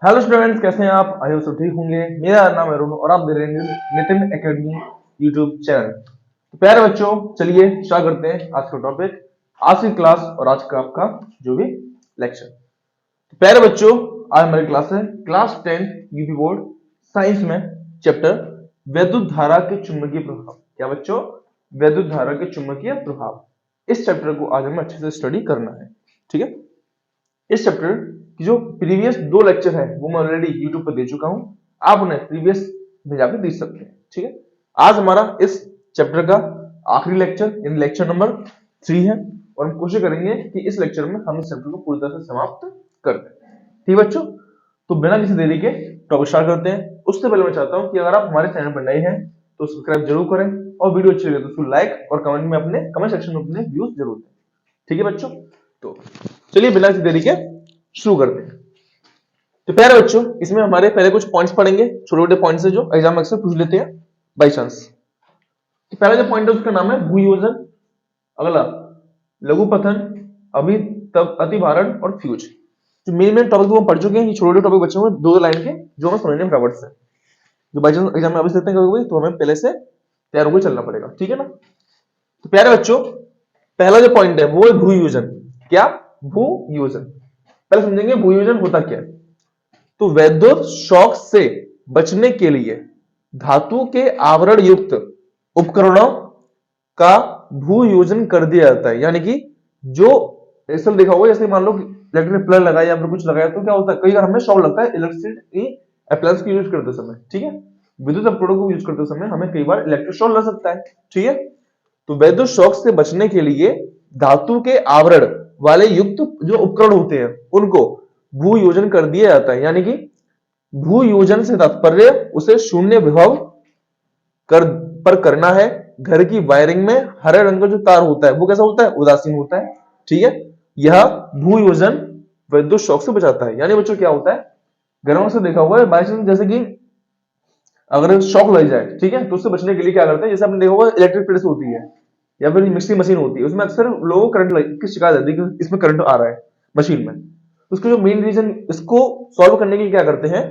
Hello students, कैसे हैं आप? आई होप सब ठीक होंगे। मेरा नाम है अरुण और आप देख रहे हैं नितिन एकेडमी यूट्यूब चैनल। तो प्यारे बच्चों, चलिए स्टार्ट करते हैं आज का टॉपिक, आज की क्लास और आज का आपका जो भी लेक्चर। तो प्यारे बच्चों, आज हमारी क्लास है क्लास 10 यूपी बोर्ड साइंस में चैप्टर वैद्युत धारा के चुंबकीय प्रभाव। क्या बच्चों? वैद्युत धारा के चुंबकीय प्रभाव। इस चैप्टर को आज हमें अच्छे से स्टडी करना है। ठीक है, इस चैप्टर की जो प्रीवियस 2 लेक्चर है वो मैं ऑलरेडी यूट्यूब पर दे चुका हूं, आप उन्हें प्रीवियस में जाकर देख सकते हैं। ठीक है, आज हमारा इस चैप्टर का आखिरी लेक्चर यानी लेक्चर नंबर 3 है और हम कोशिश करेंगे कि इस लेक्चर में हम इस चैप्टर को पूरी तरह से समाप्त कर दें। ठीक है बच्चों, तो बिना किसी देरी के टॉपिक स्टार्ट करते हैं। उससे पहले मैं चाहता हूं कि अगर आप हमारे चैनल पर नए हैं तो सब्सक्राइब जरूर करें और वीडियो अच्छी लगे तो उसको लाइक और कमेंट में अपने कमेंट सेक्शन में अपने व्यूज जरूर दें। ठीक है बच्चों, तो चलिए बिना किसी देरी के शुरू करते हैं। तो प्यारे बच्चों, इसमें हमारे पहले कुछ पॉइंट्स पढ़ेंगे, छोटे छोटे पॉइंट्स है जो एग्जाम अक्सर पूछ लेते हैं बाई चांस। तो पहला जो पॉइंट है उसका नाम है भूयोजन, अगला लघुपथन, अभी तब अतिभारण और फ्यूज। जो मेन टॉपिक वो हम पढ़ चुके हैं, ये छोटे छोटे टॉपिक बच्चों में दो लाइन के जो हमें समझने में फटाफट से, जो बाई चांस एग्जाम में अभी देते हैं कभी तो हमें पहले से तैयार होकर चलना पड़ेगा। ठीक है ना? तो प्यारे बच्चों, पहला जो पॉइंट है वो है भूयोजन। क्या? भूयोजन। पहले समझेंगे भूयोजन होता क्या है। तो वैद्युत शॉक से बचने के लिए धातु के आवरण युक्त उपकरणों का भूयोजन कर दिया जाता है। यानी कि जो ऐसा देखा होगा, जैसे मान लो इलेक्ट्रिक प्लग लगाया या फिर कुछ लगाया तो क्या होता है, कई बार हमें शॉक लगता है इलेक्ट्रिसिटी अप्लायंस को यूज करते समय। ठीक है, विद्युत उपकरणों को यूज करते समय हमें कई बार इलेक्ट्रिक शॉक लग सकता है। ठीक है, तो वैद्युत शॉक से बचने के लिए धातु के आवरण वाले युक्त जो उपकरण होते हैं उनको भूयोजन कर दिया जाता है। यानी कि भूयोजन से तात्पर्य उसे शून्य विभव पर करना है। घर की वायरिंग में हरे रंग का जो तार होता है वो कैसा होता है? उदासीन होता है। ठीक है, यह भूयोजन विद्युत शॉक से बचाता है। यानी बच्चों क्या होता है, घरों से देखा हुआ है बाई चांस जैसे कि अगर शॉक लग जाए, ठीक है, तो उससे बचने के लिए क्या करते हैं, जैसे आपने देखा होगा इलेक्ट्रिक प्रेस होती है या फिर मिक्सी मशीन होती है, उसमें अक्सर लोगों को करंट की शिकायत आती है कि इसमें करंट आ रहा है मशीन में। उसका जो मेन रीजन, इसको सॉल्व करने के लिए क्या करते हैं,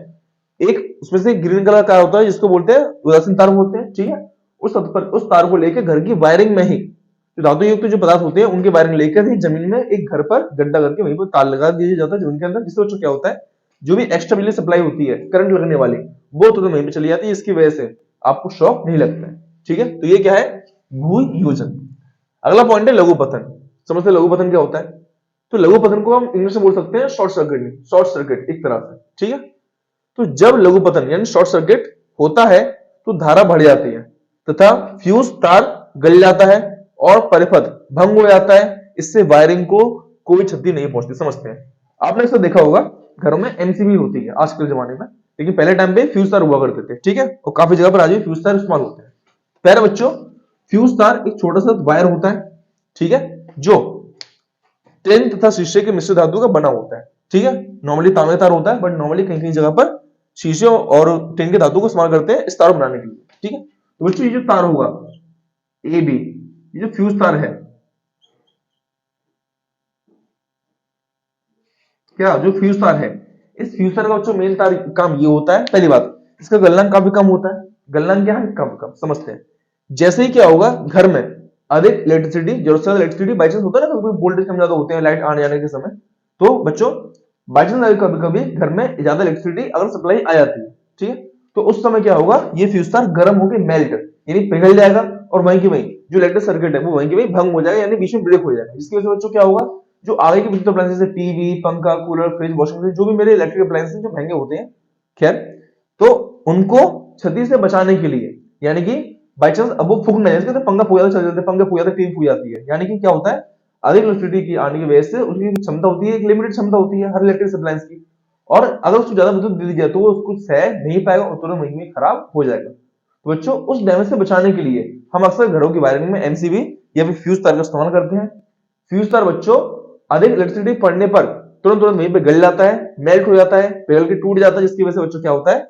एक उसमें से ग्रीन कलर का होता है जिसको बोलते हैं उदासीन तार बोलते हैं। ठीक है, उस तार को लेकर घर की वायरिंग में ही जो धातु युक्त जो पदार्थ होते हैं उनकी वायरिंग लेकर ही जमीन में एक घर पर गड्ढा करके वहीं पर तार लगा दिया जाता है जमीन के अंदर। जिससे बच्चों क्या होता है, जो भी एक्स्ट्रा बिजली सप्लाई होती है करंट लगने वाली, वो तो वहीं पे चली जाती है। इसकी वजह से आपको शॉक नहीं लगता है। ठीक है, तो ये क्या है? भूयोजन। अगला पॉइंट है लघुपथन। समझते हैं लघुपथन क्या होता है? तो लघुपथन को हम इंग्लिश में बोल सकते हैं शॉर्ट सर्किट, शॉर्ट सर्किट एक तरह से। ठीक है, तो जब लघुपतन यानी शॉर्ट सर्किट होता है तो धारा बढ़ जाती है तथा फ्यूज तार गल जाता है और परिपथ भंग हो जाता है। इससे वायरिंग को कोई क्षति नहीं पहुंचती। समझते हैं, आपने इसे देखा होगा घरों में एमसीबी होती है आज के जमाने में, लेकिन पहले टाइम पे फ्यूज तार हुआ करते थे। ठीक है, और काफी जगह पर आज भी फ्यूज तार इस्तेमाल होते हैं। प्यारे बच्चों, फ्यूज तार एक छोटा सा वायर होता है, ठीक है, जो टिन तथा शीशे के मिश्र धातु का बना होता है। ठीक है, नॉर्मली तांबे तार होता है, बट नॉर्मली कहीं कहीं जगह पर शीशे और टिन के धातु को इस्तेमाल करते हैं इस तार बनाने के लिए। ठीक है, तो बच्चों ये जो तार होगा ए बी, ये जो फ्यूज तार है, क्या जो फ्यूज तार है, इस फ्यूज तार का बच्चों मेन तार काम ये होता है, पहली बात इसका गलनांक काफी कम होता है। गलनांक क्या है? कम कम। समझते हैं, जैसे ही क्या होगा घर में अधिक इलेक्ट्रिसिटी, जरूरत से इलेक्ट्रिसिटी बाई चांस होता है ना, कभी वोल्टेज कम ज्यादा होते हैं लाइट आने जाने के समय, तो बच्चों बाई चांस कभी कभी घर में ज्यादा इलेक्ट्रिसिटी अगर सप्लाई आ जाती है, ठीक है, तो उस समय क्या होगा, ये फ्यूज तार गर्म होकर मेल्ट यानी पिघल जाएगा और वहीं की वहीं जो इलेक्ट्रिक सर्किट है वो वहीं की वहीं भंग हो जाएगा, यानी बीच में ब्रेक हो जाएगा। जिसकी वजह से बच्चों क्या होगा, जो आगे के विद्युत अप्लायंसेस है, टीवी, पंखा, कूलर, फ्रिज, वॉशिंग मशीन, जो भी मेरे इलेक्ट्रिक अप्लायंसेस जो महंगे होते हैं, खैर, तो उनको क्षति से बचाने के लिए, यानी कि बाई चांस अब वो फूक नहीं जाए, पंखा फूक जाता चल जाते, पंखा फूक जाता, टीवी फूक जाती है, यानी कि क्या होता है, अधिक इलेक्ट्रिसिटी की आने की वजह से उसकी क्षमता होती है, एक लिमिटेड क्षमता होती है हर इलेक्ट्रिक अप्लायंस की, और अगर उसको ज्यादा विद्युत दे दी जाए तो वो उसको सह नहीं पाएगा और तुरंत वहीं में खराब हो जाएगा। तो बच्चों उस डैमेज से बचाने के लिए हम अक्सर घरों की वायरिंग में एमसीबी या फिर फ्यूज तार का इस्तेमाल करते हैं। फ्यूज तार बच्चों अधिक इलेक्ट्रिसिटी पड़ने पर तुरंत तुरंत वहीं पे गल जाता है, मेल्ट हो जाता है, पिघल के टूट जाता है, जिसकी वजह से बच्चों क्या होता है,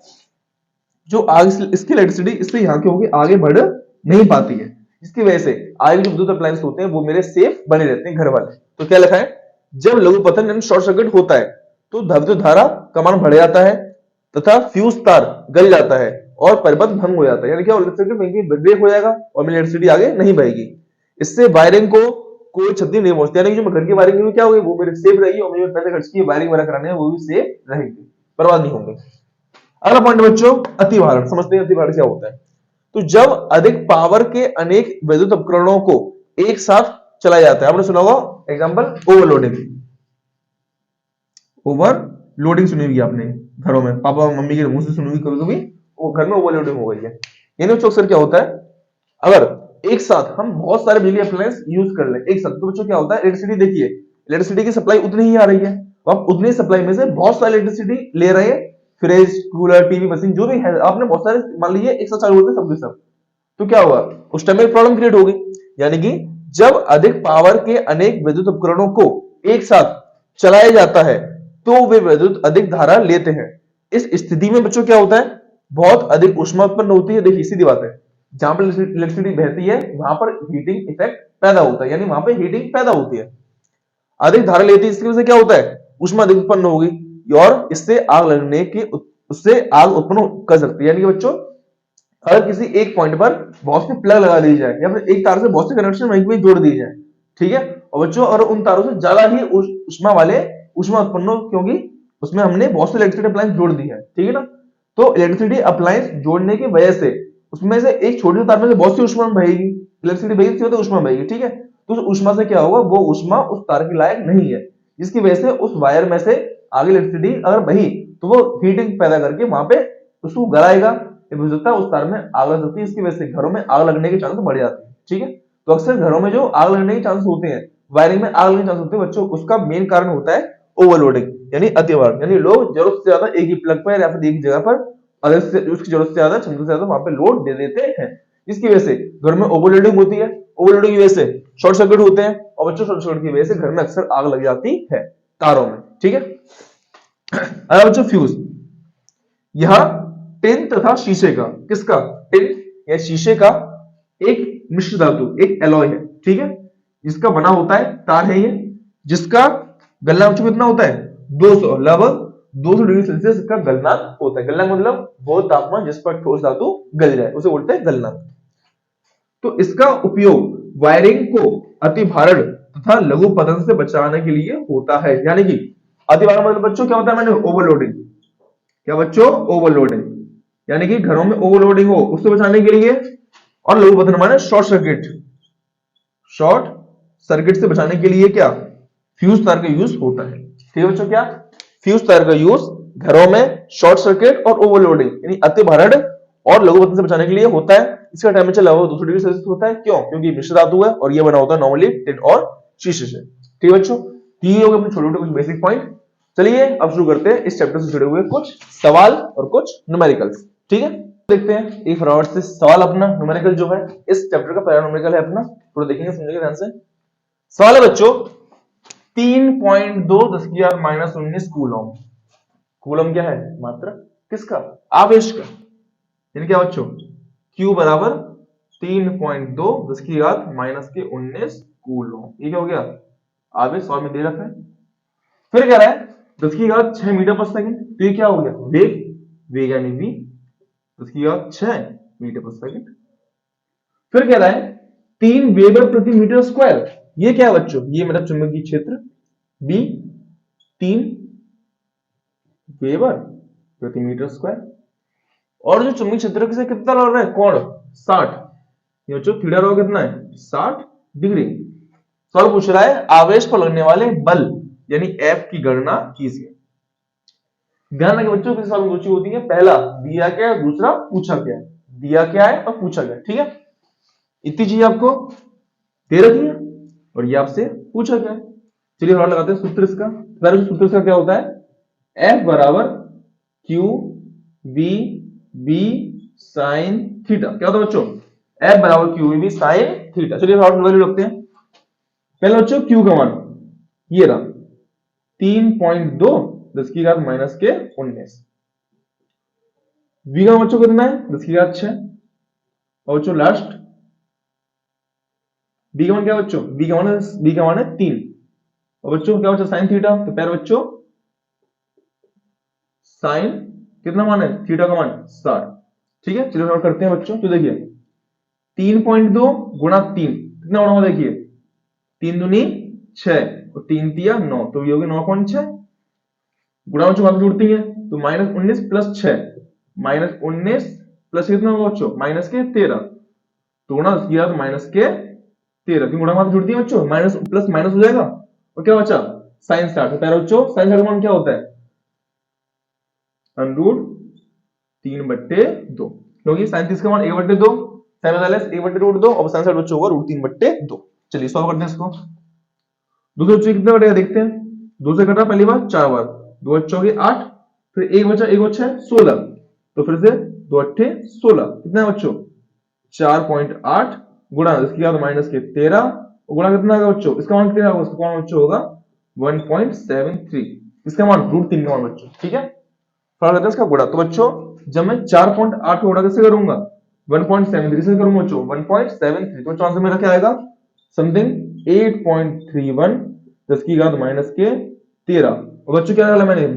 जो आगे इसकी इलेक्ट्रिसिटी इससे यहाँ की होगी आगे बढ़ नहीं पाती है, जिसकी वजह से आगे जो विद्युत अप्लायंस होते हैं वो मेरे सेफ बने रहते हैं घर वाले। तो क्या लिखा है, जब लघुपतन यानी शॉर्ट सर्किट होता है तो विद्युत धारा का मान बढ़ जाता है तथा फ्यूज तार गल जाता है और परिपथ भंग हो जाता है, यानी क्या इलेक्ट्रिसिटी ब्रेक हो जाएगा और मेरी इलेक्ट्रिसिटी आगे नहीं बहेगी। इससे वायरिंग को कोई क्षति नहीं पहुंचती, यानी कि जो घर की वायरिंग है क्या होगी, वो मेरे सेफ रहेगी और मुझे पैसे खर्च किए वायरिंग वगैरह कराने हैं वो भी सेफ रहेगी, बर्बाद नहीं होंगे। अगला पॉइंट बच्चों, अतिभारण। समझते हैं अतिभारण क्या होता है। तो जब अधिक पावर के अनेक विद्युत उपकरणों को एक साथ चलाया जाता है, आपने सुना होगा एग्जांपल ओवरलोडिंग। ओवरलोडिंग सुनी होगी आपने घरों में, पापा मम्मी के मुंह से सुनी होगी कभी कभी, वो घर में ओवरलोडिंग हो गई है। यानी बच्चों अक्सर क्या होता है, अगर एक साथ हम बहुत सारे बिजली अप्लायंस यूज कर ले एक साथ, तो बच्चों क्या होता है, इलेक्ट्रिसिटी देखिए, इलेक्ट्रिसिटी की सप्लाई उतनी ही आ रही है, तो आप उतनी सप्लाई में से बहुत सारी इलेक्ट्रिसिटी ले रहे हैं। फ्रिज, कूलर, टीवी, मशीन जो भी है आपने बहुत सारे मान लीजिए एक साथ चालू होते सब के सब, तो क्या होगा, उस टाइम में प्रॉब्लम क्रिएट होगी। यानी कि जब अधिक पावर के अनेक विद्युत उपकरणों को एक साथ चलाया जाता है तो वे विद्युत अधिक धारा लेते हैं। इस स्थिति में बच्चों क्या होता है, बहुत अधिक ऊष्मा उत्पन्न होती है। देखिए सीधी बात है, जहां पर इलेक्ट्रिसिटी बहती है वहां पर हीटिंग इफेक्ट पैदा होता है, यानी वहां पर हीटिंग पैदा होती है, अधिक धारा लेती है। इसकी वजह से क्या होता है, ऊष्मा अधिक उत्पन्न होगी और इससे आग लगने की उससे आग उत्पन्न कर सकती है। यानी कि बच्चों अगर किसी एक पॉइंट पर बहुत सी प्लग लगा दी जाए या फिर एक तार से बहुत से कनेक्शन वहीं पे जोड़ दिए जाए, ठीक है, और बच्चों और उन तारों से ज्यादा ही ऊष्मा उत्पन्न हो, क्योंकि उसमें हमने बहुत से इलेक्ट्रिसिटी अप्लायंस जोड़ दी है, ठीक है ना। तो इलेक्ट्रिसिटी अप्लायंस जोड़ने की वजह से उसमें से एक छोटे से तार में से बहुत सी ऊष्मा बहेगी, इलेक्ट्रिसिटी बहेगी तो ऊष्मा बहेगी, ठीक है। तो उस ऊष्मा से क्या होगा, वो ऊष्मा उस तार के लायक नहीं है, जिसकी वजह से उस वायर में से आगे इलेक्ट्रिसिटी अगर बही तो वो हीटिंग पैदा करके वहां पे उसको गलाएगा, हो सकता है उस तार में आग लग सकती है। इसकी वजह से घरों में आग लगने के चांस बढ़ जाते हैं, ठीक है। तो अक्सर घरों में जो आग लगने के चांस होते हैं, वायरिंग में आग लगने के चांस होते हैं बच्चों, उसका मेन कारण होता है ओवरलोडिंग, यानी अतिभारण। यानी लोग जरूरत से ज्यादा एक ही प्लग पर या फिर एक ही जगह पर उसकी जरूरत से ज्यादा, क्षमता से ज्यादा वहां पे लोड दे देते हैं। इसकी वजह से घर में ओवरलोडिंग होती है, ओवरलोडिंग की वजह से शॉर्ट सर्किट होते हैं और बच्चों शॉर्ट सर्किट की वजह से घर में अक्सर आग लग जाती है तारों में, ठीक है। अगर बच्चों फ्यूज, यह टिन तथा शीशे का, किसका, टिन या शीशे का एक मिश्र धातु, एक एलॉय है, ठीक है, जिसका बना होता है, तार है ये, जिसका गलनांक कितना होता है 200, लगभग 200 डिग्री सेल्सियस का गलनांक होता है। गलनांक मतलब वो तापमान जिस पर ठोस धातु गल जाए उसे बोलते हैं गलनांक। तो इसका उपयोग वायरिंग को अतिभारण तथा लघु पतन से बचाने के लिए होता है। यानी कि अतिभारण मतलब बच्चों क्या होता है, मैंने ओवरलोडिंग, क्या बच्चों, ओवरलोडिंग, यानी कि घरों में ओवरलोडिंग हो उससे बचाने के लिए, और लघु पतन माने शॉर्ट सर्किट, शॉर्ट सर्किट से बचाने के लिए क्या, फ्यूज तार का यूज होता है, ठीक है बच्चों। क्या फ्यूज तार का यूज घरों में शॉर्ट सर्किट और ओवरलोडिंग यानी अतिभारण और लघु पतन से बचाने के लिए होता है। इसका टेम्परेचर लगभग 200 डिग्री सेल्सियस होता है, क्यों, क्योंकि मिश्र धातु है और ये बना होता है नॉर्मली टिन और शीशे से, ठीक है बच्चों। ये हो गए अपने छोटे छोटे कुछ बेसिक पॉइंट। चलिए अब शुरू करते हैं इस चैप्टर से जुड़े हुए कुछ सवाल और कुछ न्यूमेरिकल्स, ठीक है। देखते हैं एक फटाफट से सवाल अपना न्यूमेरिकल जो है इस चैप्टर का पहला न्यूमेरिकल है अपना, पूरा देखेंगे समझेंगे ध्यान से। सवाल है बच्चों 3.2 10 की घात -19 कूलम। कूलम क्या है, मात्रा किसका, आवेश का, यानी क्या बच्चों, Q बराबर 3.2 10 की घात -19 कूलम। ये क्या हो गया, आवेश सवाल में दे रखा है। फिर कह रहा है 10 की घात 6 मीटर पर सेकंड, तो ये क्या हो गया, वेग, वेग यानी v, 10 की घात 6 मीटर पर सेकंड। फिर कह रहा है 3 वेबर प्रति मीटर स्क्वायर, ये क्या है बच्चों, ये मतलब चुंबकीय क्षेत्र b 3 वेबर प्रति मीटर स्क्वायर, और जो चुंबकीय क्षेत्र से कितना लग रहा है कोण 60, ये बच्चों थीटा रो कितना है 60 डिग्री। सवाल पूछ रहा है आवेश पर लगने वाले बल यानी F की गणना कीजिए। ध्यान रखें बच्चों किस सवाल में रुचि होती है, पहला दिया क्या है, दूसरा पूछा क्या है, दिया क्या है और पूछा क्या है, ठीक है। इतनी चीज आपको दे रखी है और ये आपसे पूछा क्या है। चलिए सवाल लगाते हैं सूत्र इसका। सूत्र इसका क्या होता है, F बराबर Q V B sine theta. क्या होता है बच्चों, F बराबर Q V B sine theta. चलिए वैल्यू रखते हैं। पहले बच्चों Q का मान ये रहा 3.2 10 की घात -19। V का बच्चों कितना है 10 की घात 6, और बच्चों लास्ट B का मान क्या बच्चों, B का मान है 3, और बच्चों क्या बच्चों साइन थीटा। तो पहले बच्चों साइन कितना मान है, थीटा का मान 60। ठीक है, चलिए सॉल्व करते हैं बच्चों। तो देखिए 3.2 गुणा 3 कितना होगा, देखिए 3 दूनी 6 और 3 तिया 9, तो ये होगी 9.6। गुणा बच्चों बात जुड़ती है तो -19 प्लस 6, -19 प्लस कितना होगा बच्चों, माइनस के 13, तो गुणा किया तो माइनस के 13, क्योंकि गुणा बात जुड़ती है बच्चों, माइनस प्लस माइनस हो जाएगा और क्या बचा साइन 60। तो बच्चों साइन 60 मान क्या होता है, √3/2, क्योंकि साइन 30 का मान 1/2, साइन वाला 1/√2 और साइन 60 बच्चों होगा √3/2। चलिए सॉल्व करते हैं इसको। दूसरे बच्चों कितना बचेगा देखते हैं। दो से कटा पहली बार 4 बार, 2 बच्चों के 8, फिर एक बचा 16, तो फिर से 2 अट्ठे 16, कितना है बच्चों 4.8 गुणा इसकी बात माइनस के 13, गुणा कितना होगा बच्चों, इसका मान कितना होगा, इसका मान बच्चों होगा 1.73, इसका मान √3 का मान बच्चों। ठीक है, फर्क है इसका गुणा। तो बच्चों जब मैं 4.8 को गुणा कैसे करूंगा, 1.73 से करूंगा बच्चों, 1.73, तो आंसर मेरा क्या आएगा, समथिंग 8.31 10 की घात माइनस के 13। और बच्चों क्या डाला मैंने,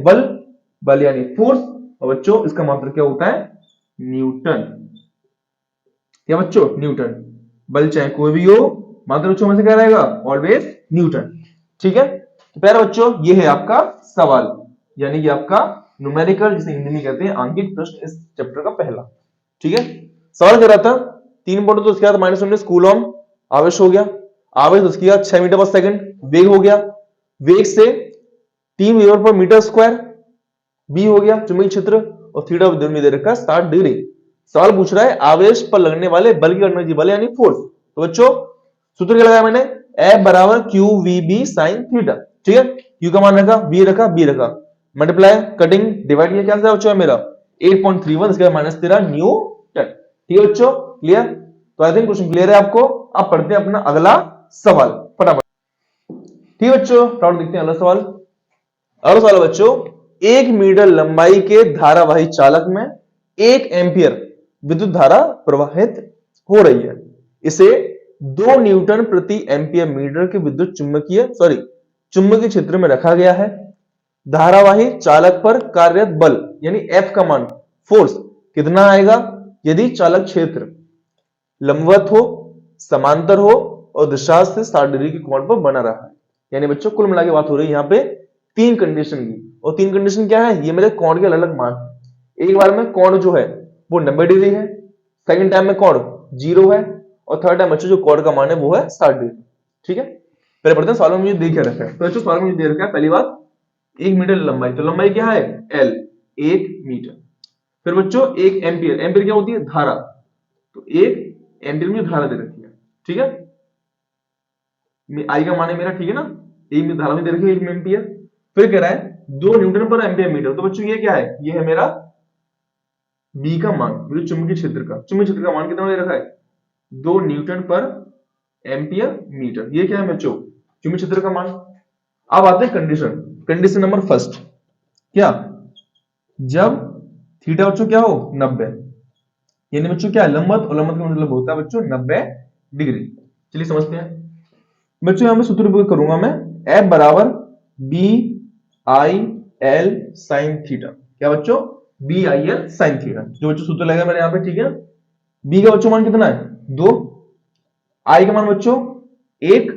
बल यानी फोर्स, और बच्चों इसका मात्रक क्या होता है, न्यूटन। क्या बच्चों, न्यूटन। बल चाहे कोई भी हो, मात्रक बच्चों में से क्या रहेगा, ऑलवेज न्यूटन। ठीक है, तो प्यारे बच्चों ये है आपका सवाल, यानी कि आपका न्यूमेरिकल, जिसे हिंदी में कहते हैं आंकिक प्रश्न, इस चैप्टर का पहला। ठीक है, सवाल कर रहा था 3 बटे तो उसके बाद -19 कूलम आवेश हो गया, आवेश उसके बाद 6 मीटर पर सेकंड वेग हो गया, वेग से 3 मीटर पर मीटर स्क्वायर बी हो गया चुंबकीय क्षेत्र, और थीटा में दे रखा है 60 डिग्री। सवाल पूछ रहा है आवेश पर लगने वाले बल की गणना कीजिए, बल यानी फोर्स। तो बच्चों सूत्र क्या लगाया मैंने, F बराबर QVB sin थीटा। ठीक है, Q का मान रखा, V रखा, B रखा, मल्टीप्लाई कटिंग डिवाइड किया, क्या बच्चों है मेरा 8.31, इसके बाद -13 न्यूटन। ठीक है बच्चों, क्लियर। तो आई थिंक क्वेश्चन क्लियर है आपको। अब पढ़ते हैं अपना अगला सवाल फटाफट। ठीक है बच्चों, फटाफट देखते हैं अगला सवाल। अगला सवाल बच्चों, 1 मीटर लंबाई के धारावाही चालक में 1 एम्पियर विद्युत धारा प्रवाहित हो रही है, इसे 2 न्यूटन प्रति एम्पियर मीटर के विद्युत चुंबकीय क्षेत्र में रखा गया है। धारावाही चालक पर कार्यरत बल यानी F का मान, फोर्स कितना आएगा यदि चालक क्षेत्र लंबवत हो, समांतर हो और दिशा से 60 डिग्री के कोण पर बना रहा है। यानी बच्चों कुल मिला के बात हो रही है यहाँ पे 3 कंडीशन की, और 3 कंडीशन क्या है, ये मेरे कोण के अलग अलग मान है। एक बार में कोण जो है वो 90 डिग्री है, सेकंड टाइम में कोण 0 है, और थर्ड टाइम बच्चों जो कोण का मान है वो है 60 डिग्री। ठीक है, पहले पढ़ते हैं सवाल में मुझे दे क्या रखा है। तो बच्चों सवाल में मुझे दे रखा है पहली बात 1 मीटर लंबाई, तो लंबाई क्या है L, 1 मीटर। फिर बच्चों 1 एम्पियर, एम्पियर क्या होती है धारा, तो 1 एम्पियर में धारा दे रखी है। ठीक है, आई का मान है मेरा, ठीक है ना, एक में धारा में दे रखी है 1 एम्पियर। फिर कह रहा है 2 न्यूटन पर एम्पियर मीटर, तो बच्चों ये क्या है, ये है मेरा बी का मान, चुंबकीय क्षेत्र का मान कितना दे रखा है 2 न्यूटन पर एम्पियर मीटर, ये क्या है बच्चों चुंबकीय क्षेत्र का मान। अब आते हैं कंडीशन नंबर फर्स्ट, क्या, जब थीटा बच्चों क्या हो 90, यानी बच्चों क्या है लंबवत, और लंबवत का मतलब होता है बच्चों 90 डिग्री। चलिए समझते हैं बच्चों, यहां पे सूत्र उपयोग करूंगा मैं, F बराबर BIL sin थीटा। क्या बच्चों, BIL sin थीटा, जो बच्चों सूत्र लगेगा मेरे यहाँ पे। ठीक है, B का बच्चों मान कितना है 2, I का मान बच्चों 1,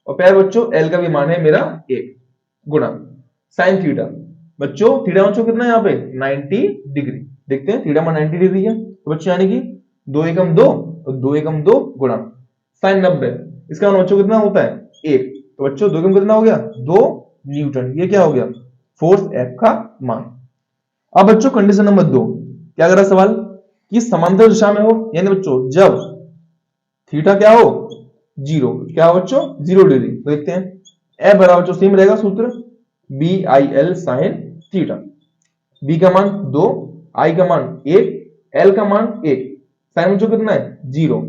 और प्यारे बच्चों L का भी मान है मेरा 1 गुणा sin थीटा। बच्चों थीटा बच्चों कितना है यहाँ पे 90 डिग्री, देखते हैं थीटा मान 90 डिग्री है, तो बच्चों यानी कि 2 एकम 2 और 2 एकम 2 गुणा sin 90, इसका मान बच्चों कितना होता है 1, तो बच्चों 2 एकम कितना हो गया 2 न्यूटन, ये क्या हो गया फोर्स F का मान। अब बच्चों कंडीशन नंबर 2, क्या कर रहा सवाल कि समांतर दिशा में हो, यानी बच्चों जब थीटा क्या हो 0, क्या हो बच्चों 0 डिग्री, तो देखते हैं F बराबर सेम रहेगा सूत्र BIL sin थीटा। B का मान 2, I का मान 1, L का मान 1, साइन बच्चों कितना है 0,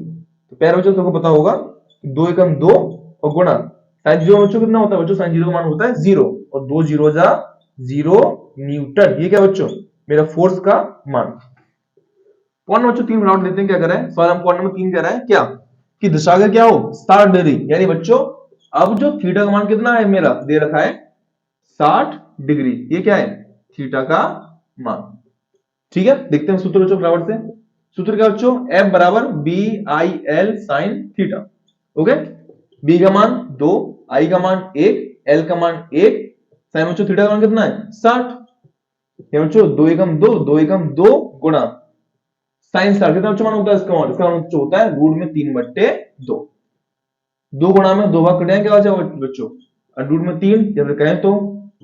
तो प्यारे बच्चों तुमको पता होगा 2 एकम 2 और गुणा साइन 0 बच्चों कितना होता है बच्चों, साइन 0 का मान होता है 0, और 2 0 जा 0 न्यूटन, ये क्या बच्चों मेरा फोर्स का मान। पॉइंट बच्चों 3 मिनट लेते हैं, क्या कर रहा है सवाल, हम पॉइंट नंबर 3 कह रहा है क्या कि दिशा का क्या हो 60 डिग्री, यानी बच्चों अब जो थीटा का मान कितना है मेरा दे रखा है 60 डिग्री, ये क्या है थीटा का मान। ठीक है, देखते हैं सूत्र बच्चों फटाफट से। सूत्र क्या बच्चों, F बराबर BIL sin theta. Okay, B का मान 2, I का मान 1, L का मान 1, साइन बच्चों थीटा का मान कितना है 60। ये बच्चों 2 एकम 2, 2 एकम 2 गुणा साइन 60 कितना बच्चों मान होता है इसका मान? इसका मान बच्चों होता है रूट में 3/2। 2 गुणा में 2 भाग कटेंगे, क्या बचा बच्चों? और रूट में 3 या फिर कहें तो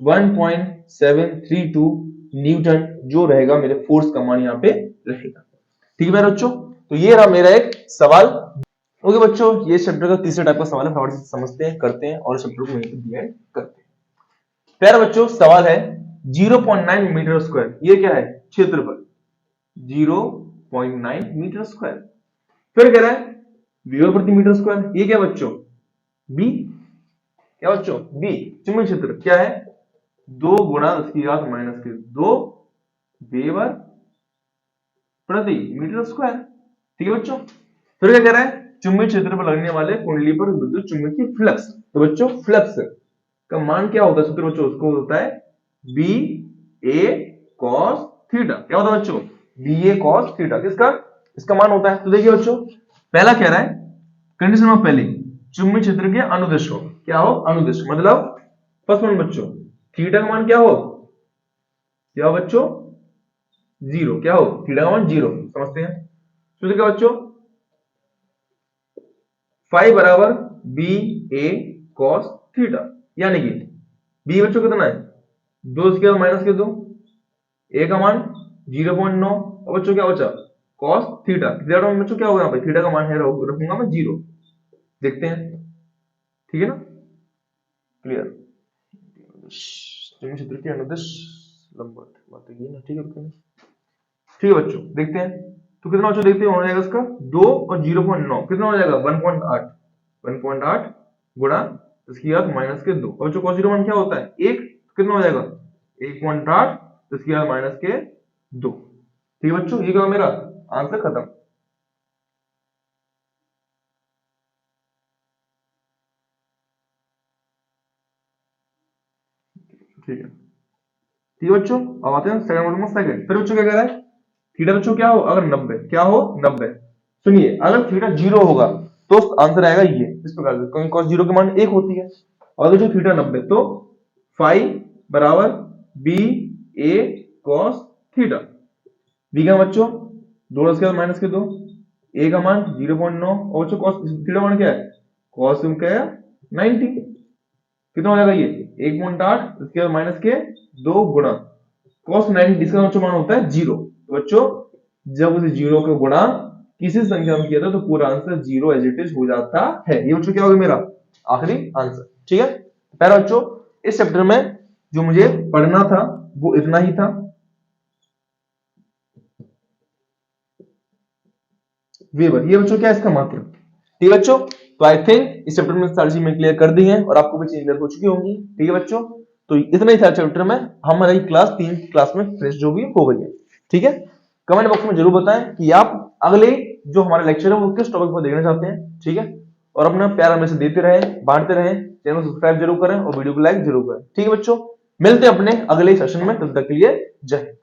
1.732 न्यूटन जो रहेगा मेरे फोर्स का मान यहाँ पे रहेगा। ठीक है मेरे बच्चों, तो ये रहा मेरा एक सवाल। ओके बच्चों, ये चैप्टर का तीसरे टाइप का सवाल है, फटाफट से समझते हैं, करते हैं और चैप्टर को वहीं पे डिवाइड करते हैं। प्यारे बच्चों, सवाल है 0.9 मीटर स्क्वायर, ये क्या है? क्षेत्रफल 0.9 मीटर स्क्वायर। फिर कह रहा है मीटर प्रति मीटर स्क्वायर, ये क्या बच्चों? बी। क्या बच्चों? बी। चुंबकीय क्षेत्र क्या है? 2 गुणा 10⁻⁻2 वेबर प्रति मीटर स्क्वायर। ठीक है बच्चों, फिर क्या कह रहा है? चुंबकीय क्षेत्र पर लगने वाले कुंडली पर विद्युत चुंबकीय फ्लक्स। तो बच्चों फ्लक्स का मान क्या होता है? सूत्र बच्चों उसको होता है बी ए कॉस थीटा। क्या होता है बच्चों? बी ए कॉस थीटा। किसका? इसका मान होता है। तो देखिए बच्चों, पहला कह रहा है कंडीशन नंबर पहली, चुंबकीय क्षेत्र के अनुदिश हो। क्या हो? अनुदिश। मतलब फर्स्ट वन बच्चों, थीटा का मान क्या हो? क्या हो बच्चों? 0। क्या हो? थीटा का मान 0। समझते हैं। सूत्र क्या बच्चों? फाई बराबर बी ए कॉस थीटा, यानी कि बी बच्चों कितना है? 2 इसके बाद माइनस के 2, ए का मान 0.9 और बच्चों क्या बचा? Cos theta. थीटा बच्चों क्या होगा यहाँ पे? थीटा का मान है रखूंगा मैं 0। देखते हैं, ठीक है ना? क्लियर? क्षेत्र के अनुदिश लंबवत बात है ना। ठीक है, ठीक है बच्चों, देखते हैं। तो कितना बच्चों देखते हैं, हो जाएगा इसका 2 और 0.9 कितना हो जाएगा? 1.8। 1.8 गुणा इसकी याद माइनस के 2 और बच्चों cos 0 क्या होता है? 1। कितना हो जाएगा? 1.8 इसकी याद माइनस के 2। ठीक है बच्चों, ये क्या मेरा आंसर खत्म। ठीक है, ठीक है बच्चों, अब आते हैं सेकंड। सेकंड फिर बच्चों क्या कह रहा है? थीटा बच्चों क्या हो? अगर 90, क्या हो? 90। सुनिए, अगर थीटा 0 होगा तो आंसर आएगा ये इस प्रकार से, क्योंकि cos 0 के मान 1 होती है। और जो थीटा 90 तो फाई बराबर बी ए कॉस थीटा। बी का बच्चों 2 इसके बाद माइनस के 2, ए का मान 0.9 और बच्चों cos थीटा मान क्या है? cos क्या है? 90। कितना हो जाएगा ये? 1.8 इसके बाद माइनस के 2 गुणा cos 90, इसका बच्चों मान होता है 0। तो बच्चों जब उसे 0 का गुणा किसी संख्या में किया था तो पूरा आंसर 0 एज इट इज हो जाता है। ये बच्चों क्या होगा मेरा आखिरी आंसर। ठीक है, पहला बच्चों इस चैप्टर में जो मुझे पढ़ना था वो इतना ही था। वेबर, ये बच्चों क्या है? इसका मात्रा। ठीक है बच्चों, तो आई थिंक इस चैप्टर में सारी चीजें क्लियर कर दी हैं और आपको भी चीजें क्लियर हो चुकी होंगी। ठीक है बच्चों, तो इतना ही था चैप्टर में। हमारी क्लास 3 क्लास में फिनिश जो भी हो गई है। ठीक है, कमेंट बॉक्स में जरूर बताएं कि आप अगले जो हमारे लेक्चर है वो किस टॉपिक पर देखना चाहते हैं। ठीक है, और अपना प्यार हमें से देते रहे, बांटते रहे, चैनल को सब्सक्राइब जरूर करें और वीडियो को लाइक जरूर करें। ठीक है बच्चों, मिलते हैं अपने अगले सेशन में, तब तक के लिए जय हिंद।